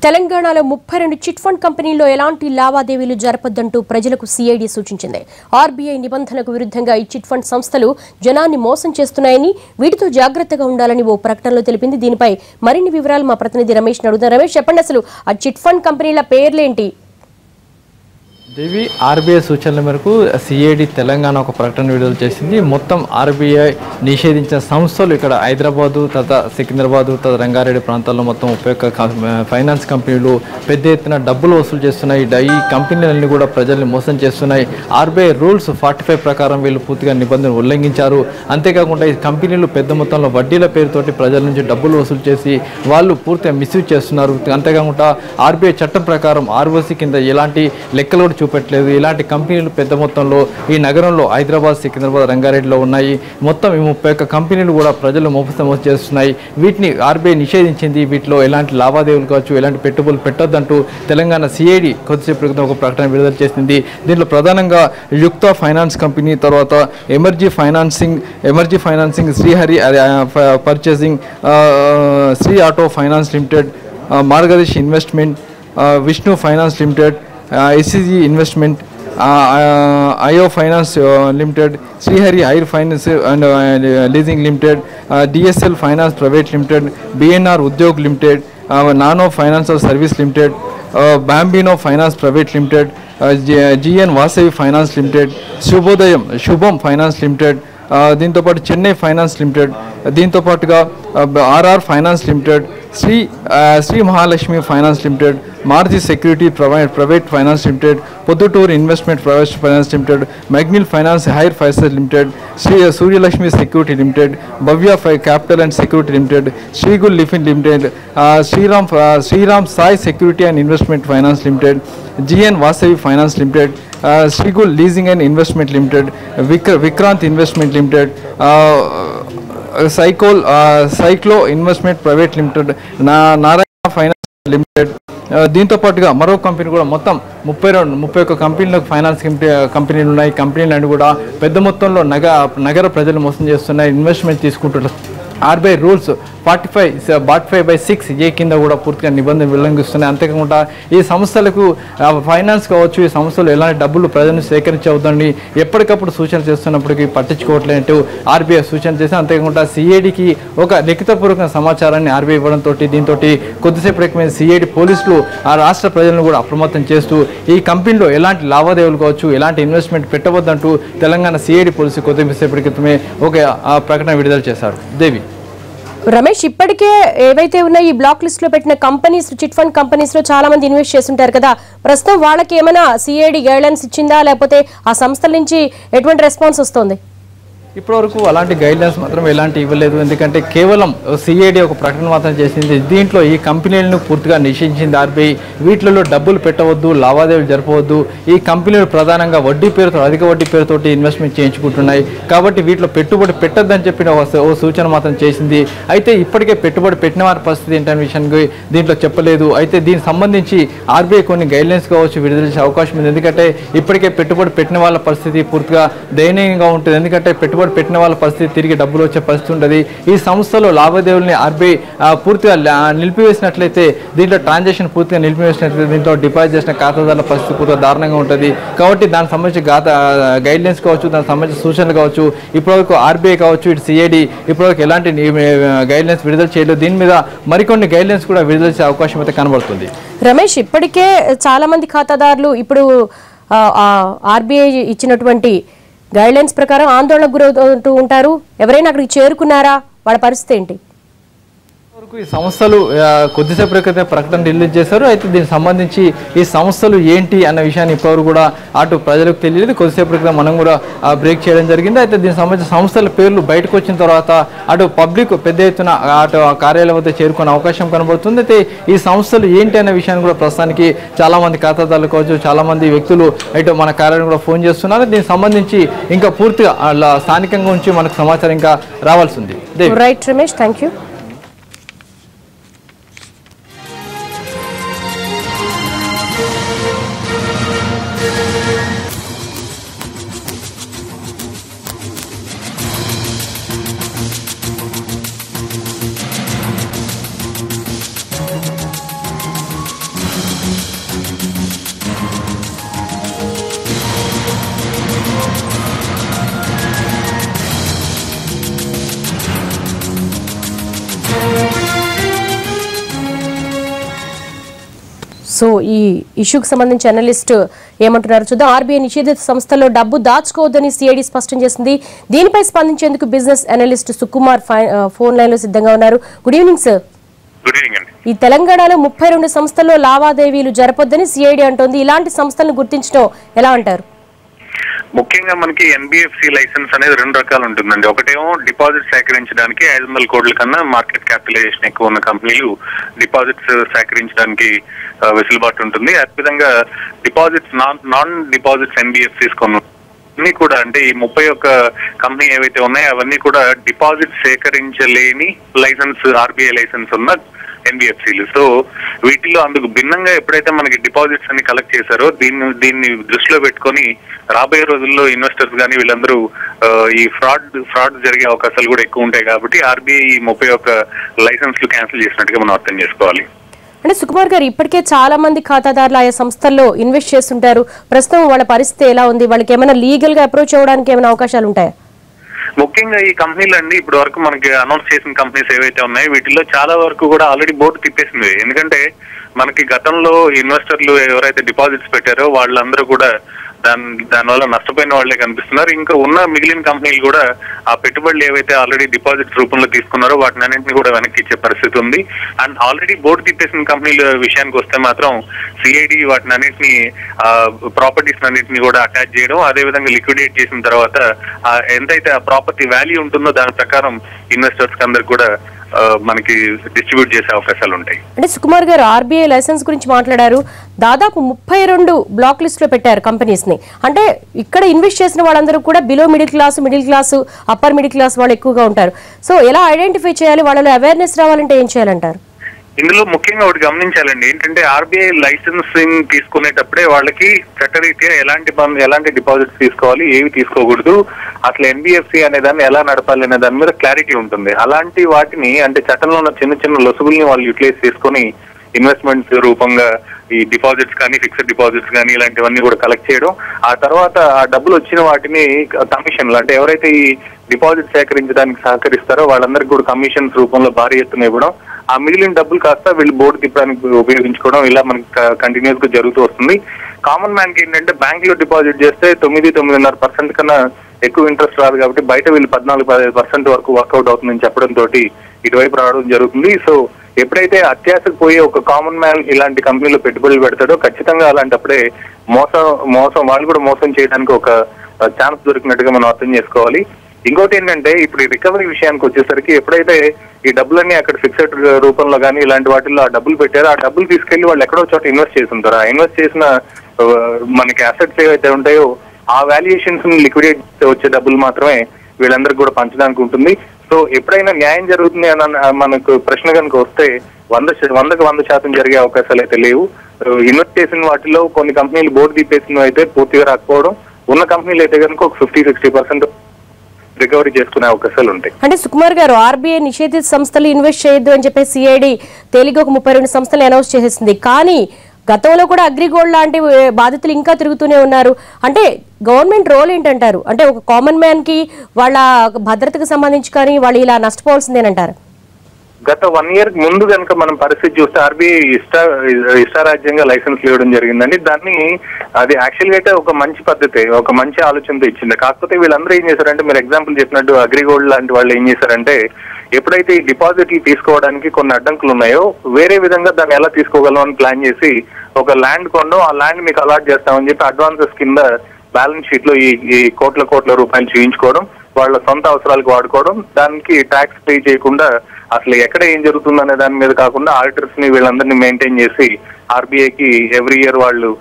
తెలంగాణలో 32 chit fund కంపెనీల్లో ఎలాంటి లావాదేవీలు జరపొద్దంటూ ప్రజలకు సిఐడి సూచించింది. ఆర్బీఐ నిబంధనలకు విరుద్ధంగా ఈ చిట్ ఫండ్ సంస్థలు జనాన్ని మోసం చేస్తున్నాయని, వీటితో జాగ్రత్తగా ఉండాలని ఓ ప్రకటనలో తెలిపింది. దీనిపై మరిన్ని వివరాలు మా ప్రతినిధి రమేష్ అడుగుతున్నారు. రమేష్, చెప్పండి, అసలు ఆ చిట్ ఫండ్ కంపెనీల పేర్లేంటి? దేవి, ఆర్బీఐ సూచనల మేరకు సిఐడి తెలంగాణ ఒక ప్రకటన విడుదల చేసింది. మొత్తం ఆర్బీఐ నిషేధించిన సంస్థలు ఇక్కడ హైదరాబాదు, తర్వాత సికింద్రాబాదు, తర్వాత రంగారెడ్డి ప్రాంతాల్లో మొత్తం 31 ఫైనాన్స్ కంపెనీలు పెద్ద ఎత్తున డబ్బులు వసూలు చేస్తున్నాయి. ఈ కంపెనీలన్నీ కూడా ప్రజల్ని మోసం చేస్తున్నాయి. ఆర్బీఐ రూల్స్ 45 ప్రకారం వీళ్ళు పూర్తిగా నిబంధనలు ఉల్లంఘించారు. అంతేకాకుండా ఈ కంపెనీలు పెద్ద మొత్తంలో వడ్డీల పేరుతోటి ప్రజల నుంచి డబ్బులు వసూలు చేసి వాళ్ళు పూర్తిగా మిస్యూజ్ చేస్తున్నారు. అంతేకాకుండా ఆర్బీఐ చట్టం ప్రకారం ఆర్ఓసీ కింద ఎలాంటి లెక్కలు చూపెట్టలేదు. ఇలాంటి కంపెనీలు పెద్ద మొత్తంలో ఈ నగరంలో హైదరాబాద్, సికింద్రాబాద్, రంగారెడ్డిలో ఉన్నాయి. మొత్తం ఈ 31 కంపెనీలు కూడా ప్రజలు మోసం చేస్తున్నాయి. వీటిని ఆర్బీఐ నిషేధించింది. వీటిలో ఎలాంటి లావాదేవీలు కావచ్చు, ఎలాంటి పెట్టుబడులు పెట్టొద్దంటూ తెలంగాణ సిఐడి కొద్దిసేపు క్రితం ఒక ప్రకటన విడుదల చేసింది. దీంట్లో ప్రధానంగా యుక్త ఫైనాన్స్ కంపెనీ, తర్వాత ఎమర్జీ financing, Srihari purchasing, Sri auto finance limited, Margadarsi investment, Vishnu finance limited, SCG investment, IO finance limited, Srihari hire finance and leasing limited, DSL finance private limited, BNR Udyog limited, nano financial service limited, bambino finance private limited, GN Vasavi finance limited, Shubham finance limited, దీంతోపాటు Chennai finance limited, దీంతోపాటుగా RR finance limited, Sri Mahalakshmi finance limited, Maruthi security private finance limited, Proddatur investment private finance limited, మ్యాగ్నిల్ finance hire finance limited, Suryalakshmi security limited, Bhavya capital and security limited, శ్రీగుల్ లిఫిన్ limited, Sriram Sai security and investment finance limited, GN Vasavi finance limited, శ్రీగుల్ leasing and investment limited, Vikrant investment limited, cyclo investment private limited, Narayana finance limited. దీంతో పాటుగా మరో company కూడా మొత్తం 31 కంపెనీలకు finance కంపెనీలు ఉన్నాయి. కంపెనీలు అన్ని కూడా పెద్ద మొత్తంలో నగర ప్రజలు మోసం చేస్తున్నాయి, ఇన్వెస్ట్మెంట్ తీసుకుంటున్నారు. ఆర్బీఐ రూల్స్ 45/6 ఏ కింద కూడా పూర్తిగా నిబంధనలు ఉల్లంఘిస్తున్నాయి. అంతేకాకుండా ఈ సంస్థలకు ఫైనాన్స్ కావచ్చు, ఈ సంస్థలు ఎలాంటి డబ్బులు ప్రజలను సేకరించవద్దని ఎప్పటికప్పుడు సూచన చేస్తున్నప్పటికీ పట్టించుకోవట్లేదంటూ ఆర్బీఐ సూచన చేసి, అంతేకాకుండా సిఐడికి ఒక లిఖితపూర్వక సమాచారాన్ని ఆర్బీఐ ఇవ్వడంతో దీంతో కొద్దిసేపు సిఐడి పోలీసులు ఆ రాష్ట్ర ప్రజలను కూడా అప్రమత్తం చేస్తూ ఈ కంపెనీలో ఎలాంటి లావాదేవీలు కావచ్చు, ఎలాంటి ఇన్వెస్ట్మెంట్ పెట్టవద్దంటూ తెలంగాణ సిఐడి పోలీసు కొద్దిసేపటి క్రితమే ఒక ప్రకటన విడుదల చేశారు. దేవి, రమేష్, ఇప్పటికే ఏవైతే ఉన్నాయి ఈ బ్లాక్ లిస్ట్ లో పెట్టిన కంపెనీస్, చిట్ ఫండ్ కంపెనీస్ లో చాలా మంది ఇన్వెస్ట్ చేస్తుంటారు కదా, ప్రస్తుతం వాళ్ళకి ఏమైనా సిఐడి గైడ్లైన్స్ ఇచ్చిందా, లేకపోతే ఆ సంస్థల నుంచి ఎటువంటి రెస్పాన్స్ వస్తుంది? ఇప్పటివరకు అలాంటి గైడ్లైన్స్ మాత్రం ఎలాంటి ఇవ్వలేదు. ఎందుకంటే కేవలం సిఐడి ఒక ప్రకటన మాత్రం చేసింది. దీంట్లో ఈ కంపెనీలను పూర్తిగా నిషేధించింది ఆర్బీఐ. వీటిలో డబ్బులు పెట్టవద్దు, లావాదేవీలు జరపవద్దు. ఈ కంపెనీలు ప్రధానంగా వడ్డీ పేరుతో, అధిక వడ్డీ పేరుతోటి ఇన్వెస్ట్మెంట్ చేయించుకుంటున్నాయి. కాబట్టి వీటిలో పెట్టుబడి పెట్టద్దని చెప్పిన ఓ సూచన మాత్రం చేసింది. అయితే ఇప్పటికే పెట్టుబడి పెట్టిన వారి పరిస్థితి ఏంటనే విషయాన్ని దీంట్లో చెప్పలేదు. అయితే దీనికి సంబంధించి ఆర్బీఐ కొన్ని గైడ్లైన్స్ కావచ్చు విడుదల చేసే అవకాశం ఉంది. ఎందుకంటే ఇప్పటికే పెట్టుబడి పెట్టిన వాళ్ళ పరిస్థితి పూర్తిగా దయనీయంగా ఉంటుంది. ఎందుకంటే పెట్టుబడి పెట్టిన వాళ్ళ పరిస్థితి తిరిగి డబ్బులు వచ్చే పరిస్థితి ఉంటుంది. ఈ సంస్థలో లావాదేవీలని ఆర్బీఐ పూర్తిగా నిలిపివేసినట్లయితే, దీంట్లో ట్రాన్సాక్షన్ పూర్తిగా నిలిపివేసినట్లయితే, దీంట్లో డిపాజిట్ చేసిన ఖాతాదారుల పరిస్థితి పూర్తిగా దారుణంగా ఉంటుంది. కాబట్టి దానికి సంబంధించి గైడ్లైన్స్ కావచ్చు, దానికి సంబంధించిన సూచనలు కావచ్చు, ఇప్పటివరకు ఆర్బీఐ కావచ్చు, ఇటు సిఐడి ఇప్పటివరకు ఎలాంటి గైడ్లైన్స్ విడుదల చేయలేదు. దీని మీద మరికొన్ని గైడ్లైన్స్ కూడా విడుదల చేసే అవకాశం అయితే కనబడుతుంది. రమేష్, ఇప్పటికే చాలా మంది ఖాతాదారులు ఇప్పుడు ఆర్బీఐ ఇచ్చినటువంటి గైడ్లైన్స్ ప్రకారం ఆందోళనకు గురవుతూ ఉంటారు. ఎవరైనా అక్కడికి చేరుకున్నారా? వాళ్ళ పరిస్థితి ఏంటి? ఈ సంస్థలు కొద్దిసేపు క్రితం ప్రకటన రిలీజ్ చేశారు. అయితే దీనికి సంబంధించి ఈ సంస్థలు ఏంటి అన్న విషయాన్ని ఇప్పటివరకు కూడా అటు ప్రజలకు తెలియదు. కొద్దిసేపు క్రితం మనం కూడా బ్రేక్ చేయడం జరిగింది. అయితే దీనికి సంబంధించిన సంస్థల పేర్లు బయటకు వచ్చిన తర్వాత అటు పబ్లిక్ పెద్ద ఎత్తున అటు కార్యాలయం వద్ద చేరుకునే అవకాశం కనబడుతుంది. అయితే ఈ సంస్థలు ఏంటి అనే విషయాన్ని కూడా ప్రస్తుతానికి చాలా మంది ఖాతాదారులు కావచ్చు, చాలా మంది వ్యక్తులు ఇటు మన కార్యాలయం కూడా ఫోన్ చేస్తున్నారు. దీనికి సంబంధించి ఇంకా పూర్తిగా స్థానికంగా ఉంచి మనకు సమాచారం ఇంకా రావాల్సి ఉంది. Right Ramesh, thank you. So ఈ ఇష్యూకి సంబంధించి అనలిస్ట్ ఏమంటున్నారు చూద్దాం. ఆర్బీఐ నిషేధిత సంస్థల్లో డబ్బు దాచుకోవద్దని సిఐడి స్పష్టం చేసింది. దీనిపై స్పందించేందుకు business analyst Sukumar phone line లో సిద్ధంగా ఉన్నారు. Good evening sir. Good evening అండి. ఈ తెలంగాణలో 32 సంస్థల్లో లావాదేవీలు జరపొద్దని సిఐడి అంటోంది. ఇలాంటి సంస్థలను గుర్తించడం ఎలా అంటారు? ముఖ్యంగా మనకి ఎన్బిఎఫ్సి లైసెన్స్ అనేది 2 రకాలు ఉంటుందండి. ఒకటేమో డిపాజిట్ సేకరించడానికి 500 కోట్ల కన్నా మార్కెట్ క్యాపిటలైజేషన్ ఎక్కువ ఉన్న కంపెనీలు డిపాజిట్స్ సేకరించడానికి వెసులుబాటు ఉంటుంది. అదేవిధంగా డిపాజిట్స్ నాన్ డిపాజిట్స్ ఎన్బిఎఫ్సిస్ కొన్ని కూడా అంటే ఈ 31 కంపెనీ ఏవైతే ఉన్నాయో అవన్నీ కూడా డిపాజిట్ సేకరించలేని లైసెన్స్ ఆర్బీఐ లైసెన్స్ ఉన్న ఎన్బిఎఫ్సిలు. సో వీటిలో అందుకు భిన్నంగా ఎప్పుడైతే మనకి డిపాజిట్స్ అన్ని కలెక్ట్ చేశారో దీన్ని దృష్టిలో పెట్టుకొని రాబోయే రోజుల్లో ఇన్వెస్టర్స్ కానీ వీళ్ళందరూ ఈ ఫ్రాడ్ జరిగే అవకాశాలు కూడా ఎక్కువ ఉంటాయి కాబట్టి ఆర్బీఐ 31 లైసెన్స్లు క్యాన్సిల్ చేసినట్టుగా మనం అర్థం చేసుకోవాలి. అంటే సుకుమార్ గారు, ఇప్పటికే చాలా మంది ఖాతాదారులు ఆయా సంస్థల్లో ఇన్వెస్ట్ చేస్తుంటారు. ప్రస్తుతం వాళ్ళ పరిస్థితి ఎలా ఉంది? వాళ్ళకి ఏమైనా లీగల్ గా అప్రోచ్ అవ్వడానికి ఏమైనా అవకాశాలు ఉంటాయా? ముఖ్యంగా ఈ కంపెనీలు అండి ఇప్పటి వరకు మనకి అనౌన్స్ చేసిన కంపెనీస్ ఏవైతే ఉన్నాయో వీటిల్లో చాలా వరకు కూడా ఆల్రెడీ బోర్డు తిప్పేసింది. ఎందుకంటే మనకి గతంలో ఇన్వెస్టర్లు ఎవరైతే డిపాజిట్స్ పెట్టారో వాళ్ళందరూ కూడా దానివల్ల నష్టపోయిన వాళ్లే కనిపిస్తున్నారు. ఇంకా ఉన్న మిగిలిన కంపెనీలు కూడా ఆ పెట్టుబడులు ఏవైతే ఆల్రెడీ డిపాజిట్స్ రూపంలో తీసుకున్నారో వాటిని అన్నింటినీ కూడా వెనక్కి ఇచ్చే పరిస్థితి ఉంది. అండ్ ఆల్రెడీ బోర్డు తిప్పేసిన కంపెనీల విషయానికి వస్తే మాత్రం సిఐడి వాటిని అన్నింటినీ ప్రాపర్టీస్ అన్నింటినీ కూడా అటాచ్ చేయడం, అదేవిధంగా లిక్విడేట్ చేసిన తర్వాత ఎంతైతే ఆ ప్రాపర్టీ వాల్యూ ఉంటుందో దాని ప్రకారం ఇన్వెస్టర్స్ అందరికి కూడా మనకి డిస్ట్రిబ్యూట్ చేసే అవకాశాలు ఉంటాయి. అంటే సుకుమార్ గారు, ఆర్బీఐ లైసెన్స్ గురించి మాట్లాడారు. దాదాపు 32 బ్లాక్ లిస్ట్ లో పెట్టారు కంపెనీస్ ని. అంటే ఇక్కడ ఇన్వెస్ట్ చేసిన వాళ్ళందరూ కూడా below middle class, upper middle class వాళ్ళు ఎక్కువగా ఉంటారు. సో ఎలా ఐడెంటిఫై చేయాలి? వాళ్ళలో అవేర్నెస్ రావాలంటే ఏం చేయాలంటారు? ఇందులో ముఖ్యంగా ఒకటి గమనించాలండి. ఏంటంటే ఆర్బీఐ లైసెన్సింగ్ తీసుకునేటప్పుడే వాళ్ళకి చట్టరీత్యా ఎలాంటి డిపాజిట్స్ తీసుకోవాలి, ఏవి తీసుకోకూడదు, అసలు ఎన్బిఎఫ్సి అనే దాన్ని ఎలా నడపాలి అనే దాని మీద క్లారిటీ ఉంటుంది. అలాంటి వాటిని అంటే చట్టంలో ఉన్న చిన్న లొసుగుల్ని వాళ్ళు యూటిలైజ్ చేసుకుని ఇన్వెస్ట్మెంట్స్ రూపంగా ఈ డిపాజిట్స్ కానీ ఫిక్స్డ్ డిపాజిట్స్ కానీ ఇలాంటివన్నీ కూడా కలెక్ట్ చేయడం, ఆ తర్వాత ఆ డబ్బులు వచ్చిన వాటిని కమిషన్లు అంటే ఎవరైతే ఈ డిపాజిట్ సేకరించడానికి సహకరిస్తారో వాళ్ళందరికీ కూడా కమిషన్స్ రూపంలో భారీ ఎత్తున ఇవ్వడం, ఆ మిగిలిన డబ్బులు కాస్త వీళ్ళు బోర్డు తిప్పడానికి ఉపయోగించుకోవడం ఇలా మనకి కంటిన్యూస్ గా జరుగుతూ వస్తుంది. కామన్ మ్యాన్ కి ఏంటంటే బ్యాంక్ లో డిపాజిట్ చేస్తే 9-9.5% కన్నా ఎక్కువ ఇంట్రెస్ట్ రాదు కాబట్టి బయట వీళ్ళు 14-15% వరకు వర్కౌట్ అవుతుందని చెప్పడంతో ఇటువైపు రావడం జరుగుతుంది. సో ఎప్పుడైతే అత్యాశకు పోయి ఒక కామన్ మ్యాన్ ఇలాంటి కంపెనీలో పెట్టుబడులు పెడతాడో ఖచ్చితంగా అలాంటప్పుడే మోసం వాళ్ళు కూడా మోసం చేయడానికి ఒక ఛాన్స్ దొరికినట్టుగా మనం అర్థం చేసుకోవాలి. ఇంకోటి ఏంటంటే ఇప్పుడు ఈ రికవరీ విషయానికి వచ్చేసరికి ఎప్పుడైతే ఈ డబ్బులన్నీ అక్కడ ఫిక్స్డ్ రూపంలో కానీ ఇలాంటి వాటిల్లో ఆ డబ్బులు పెట్టారో ఆ డబ్బులు తీసుకెళ్లి వాళ్ళు ఎక్కడో చోట ఇన్వెస్ట్ చేసి ఉంటారు. ఆ ఇన్వెస్ట్ చేసిన మనకి అసెట్స్ ఏవైతే ఉంటాయో ఆ వాల్యుయేషన్స్ లిక్విడేట్ వచ్చే డబ్బులు మాత్రమే వీళ్ళందరికీ కూడా పంచడానికి ఉంటుంది. సో ఎప్పుడైనా న్యాయం జరుగుతుంది అని మనకు ప్రశ్న కనుక వస్తే 100% జరిగే అవకాశాలు అయితే లేవు. ఇన్వెస్ట్ చేసిన వాటిలో కొన్ని కంపెనీలు బోర్డు తీపేసినవి అయితే పూర్తిగా రాకపోవడం, ఉన్న కంపెనీలు అయితే కనుక ఒక 50-60% రికవరీ చేసుకునే అవకాశాలు ఉంటాయి. అంటే సుకుమార్ గారు, ఆర్బీఐ నిషేధిత సంస్థలు ఇన్వెస్ట్ చేయొద్దు అని చెప్పి సిఐడి తేలిగా ఒక 32 సంస్థలు అనౌన్స్ చేసేసింది. కానీ గతంలో కూడా అగ్రిగోల్డ్ లాంటి బాధితులు ఇంకా తిరుగుతూనే ఉన్నారు. అంటే గవర్నమెంట్ రోల్ ఏంటంటారు? అంటే ఒక కామన్ మ్యాన్ కి వాళ్ళ భద్రతకు సంబంధించి కానీ వాళ్ళు ఇలా నష్టపోవాల్సిందేనంటారు? గత 1 year ముందు కనుక మనం పరిస్థితి చూస్తే ఆర్బీఐ ఇష్టారాజ్యంగా లైసెన్స్ ఇవ్వడం జరిగిందండి. దాన్ని అది యాక్చువల్గా అయితే ఒక మంచి పద్ధతి, ఒక మంచి ఆలోచనతో ఇచ్చింది. కాకపోతే వీళ్ళందరూ ఏం చేశారంటే మీరు ఎగ్జాంపుల్ చెప్పినట్టు అగ్రిగోల్డ్ లాంటి వాళ్ళు ఏం చేశారంటే ఎప్పుడైతే ఈ డిపాజిట్లు తీసుకోవడానికి కొన్ని అడ్డంకులు ఉన్నాయో వేరే విధంగా దాన్ని ఎలా తీసుకోగలం అని ప్లాన్ చేసి ఒక ల్యాండ్ కొనడం, ఆ ల్యాండ్ మీకు అలాట్ చేస్తామని చెప్పి అడ్వాన్సెస్ కింద బ్యాలెన్స్ షీట్ లో ఈ కోట్ల రూపాయలు చూయించుకోవడం, వాళ్ళ సొంత అవసరాలకు వాడుకోవడం, దానికి ట్యాక్స్ పే చేయకుండా అసలు ఎక్కడ ఏం జరుగుతుందనే దాని మీద కాకుండా ఆడిటర్స్ ని వీళ్ళందరినీ మెయింటైన్ చేసి ఆర్బీఐకి ఎవ్రీ ఇయర్ వాళ్ళు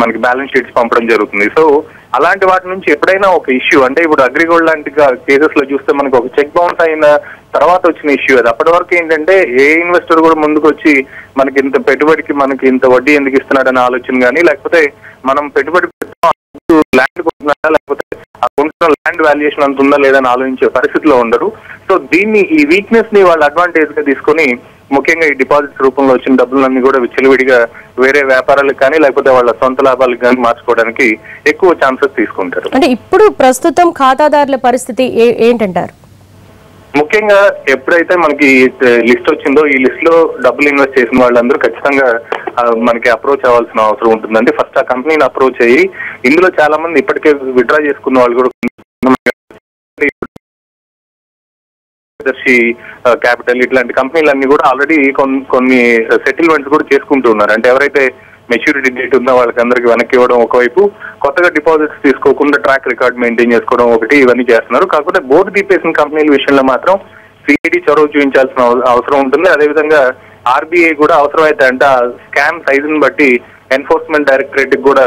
మనకి బ్యాలెన్స్ షీట్స్ పంపడం జరుగుతుంది. సో అలాంటి వాటి నుంచి ఎప్పుడైనా ఒక ఇష్యూ అంటే ఇప్పుడు అగ్రిగోల్డ్ లాంటి కేసెస్ లో చూస్తే మనకి ఒక చెక్ బౌన్స్ అయిన తర్వాత వచ్చిన ఇష్యూ అది. అప్పటి వరకు ఏంటంటే ఏ ఇన్వెస్టర్ కూడా ముందుకు వచ్చి మనకి ఇంత పెట్టుబడికి మనకి ఇంత వడ్డీ ఎందుకు ఇస్తున్నాడనే ఆలోచన కానీ లేకపోతే మనం పెట్టుబడి ల్యాండ్ కొంటున్నాడా లేకపోతే ఆ కొంటున్న ల్యాండ్ వాల్యుయేషన్ అంత ఉందా లేదని ఆలోచించే పరిస్థితిలో ఉండరు. సో ఈ వీక్నెస్ ని వాళ్ళు అడ్వాంటేజ్ గా తీసుకొని ముఖ్యంగా ఈ డిపాజిట్స్ రూపంలో వచ్చిన డబ్బులన్నీ కూడా విచ్చలవిడిగా వేరే వ్యాపారాలకు కానీ లేకపోతే వాళ్ళ సొంత లాభాలకు కానీ మార్చుకోవడానికి ఎక్కువ ఛాన్సెస్ తీసుకుంటారు. అంటే ఇప్పుడు ప్రస్తుతం ఖాతాదారుల పరిస్థితి ఏంటంటారు? ముఖ్యంగా ఎప్పుడైతే మనకి లిస్ట్ వచ్చిందో ఈ లిస్ట్ లో డబ్బులు ఇన్వెస్ట్ చేసిన వాళ్ళందరూ ఖచ్చితంగా మనకి అప్రోచ్ అవ్వాల్సిన అవసరం ఉంటుందండి. ఫస్ట్ ఆ కంపెనీని అప్రోచ్ అయ్యి, ఇందులో చాలా మంది ఇప్పటికే విత్డ్రా చేసుకున్న వాళ్ళు కూడా క్యాపిటల్ ఇట్లాంటి కంపెనీలన్నీ కూడా ఆల్రెడీ కొన్ని సెటిల్మెంట్స్ కూడా చేసుకుంటూ ఉన్నారు. అంటే ఎవరైతే మెచ్యూరిటీ డేట్ ఉందో వాళ్ళకందరికి వెనక్కి ఇవ్వడం ఒకవైపు, కొత్తగా డిపాజిట్స్ తీసుకోకుండా ట్రాక్ రికార్డ్ మెయింటైన్ చేసుకోవడం ఒకటి, ఇవన్నీ చేస్తున్నారు. కాకపోతే బోర్డు తీపేసిన కంపెనీల విషయంలో మాత్రం సిఐడి చొరవ చూపించాల్సిన అవసరం ఉంటుంది. అదేవిధంగా ఆర్బీఐ కూడా అవసరమైతే అంటే ఆ స్కామ్ సైజుని బట్టి ఎన్ఫోర్స్మెంట్ డైరెక్టరేట్ కూడా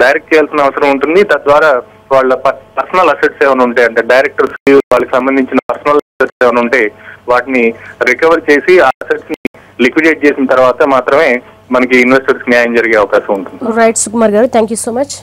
డైరెక్ట్ చేయాల్సిన అవసరం ఉంటుంది. తద్వారా వాళ్ళ పర్సనల్ అసెట్స్ ఏమైనా ఉంటాయి, అంటే డైరెక్టర్స్ వాళ్ళకి సంబంధించిన పర్సనల్ అసెట్స్ ఏమైనా ఉంటే వాటిని రికవర్ చేసి ఆ అసెట్స్ ని లిక్విడేట్ చేసిన తర్వాత మాత్రమే మనకి ఇన్వెస్టర్స్ న్యాయం జరిగే అవకాశం ఉంటుంది. రైట్ సుకుమార్ గారు, థ్యాంక్ యూ సో మచ్.